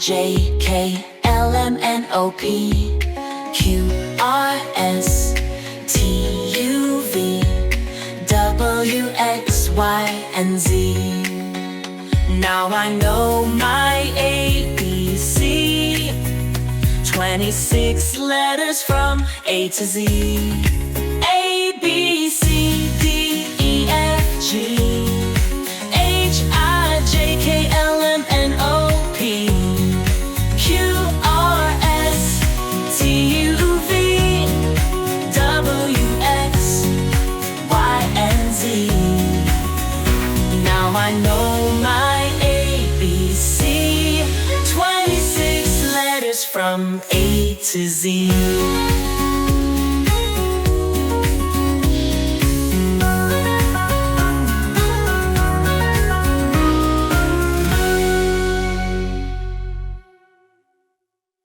J, K, L, M, N, O, P, Q, R, S, T, U, V, W, X, Y, and Z. Now I know my ABC, 26 letters from A to Z. A, B, C, D, E, F, G, H, I, J, K, L, M, N, O, P, Q, R, S, T, U, V, W, X, Y, and Z. Now I know my ABC, 26 letters from A to Z.